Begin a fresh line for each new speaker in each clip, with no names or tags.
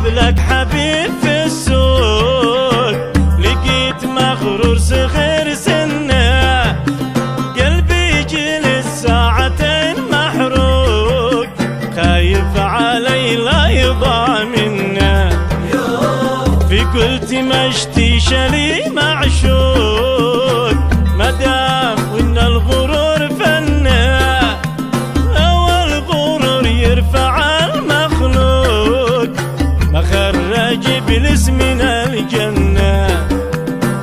لك حبيب في السوق، لقيت مغرور صغير سنه، قلبي جلس ساعتين محروق، خايف علي لا يضاع منه، في قلتي مشتي شلي معشوق، مدام وإن الغرور فنه، لو الغرور يرفع المخلوق، ما خرج إبليس من الجنة،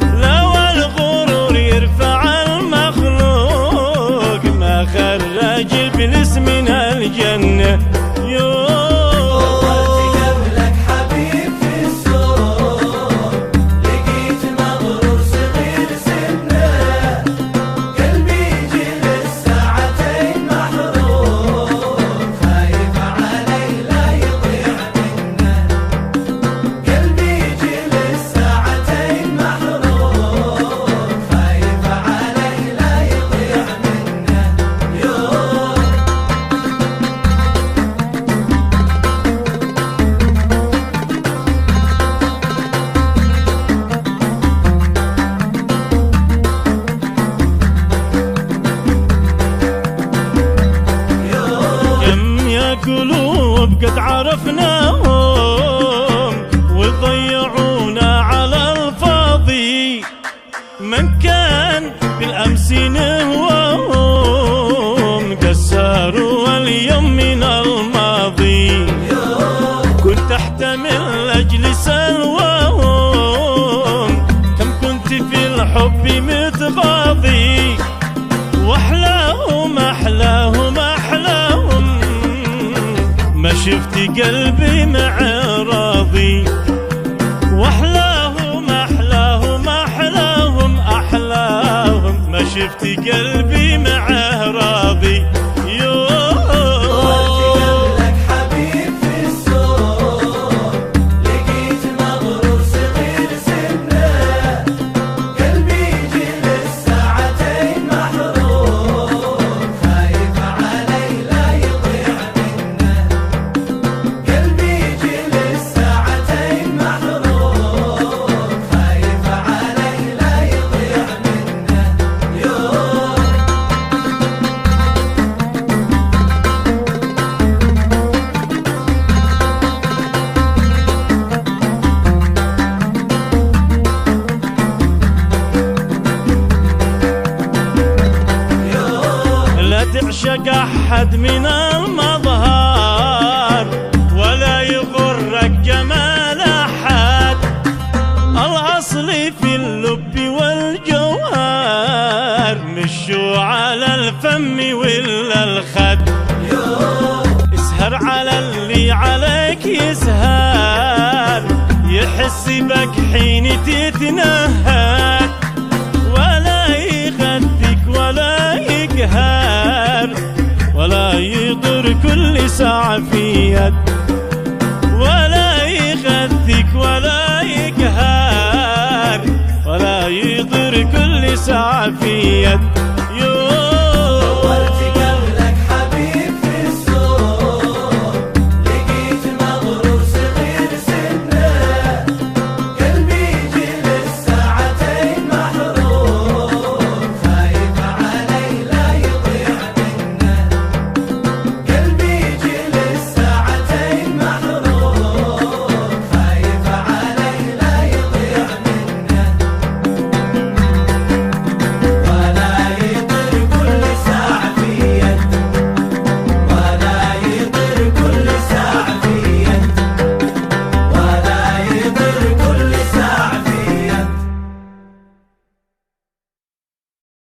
لو الغرور يرفع المخلوق، ما خرج إبليس من الجنة. قلوب قد عرفناهم وضيعونا على الفاضي، من كان بالأمس نهواهم قسروا اليوم من الماضي، كنت أحتمل أجل سلواهم، كم كنت في الحب متغاضي، وأحلاهم أحلاهم أحلاهم، ما شفت قلبي معه راضي، واحلاهم احلاهم احلاهم احلاهم، ما شفت قلبي معه راضي. تعشق أحد من المظهر، ولا يغرك جمال أحد، الأصل في اللب والجوهر، مشوا على الفم ولا الخد، اسهر على اللي عليك يسهر، يحس بك حين تتنهد، ولا يغثك ولا يقهر، ولا يضر كل ساعة في يد، ولا يغثك ولا يقهر، ولا يضر كل ساعة في يد.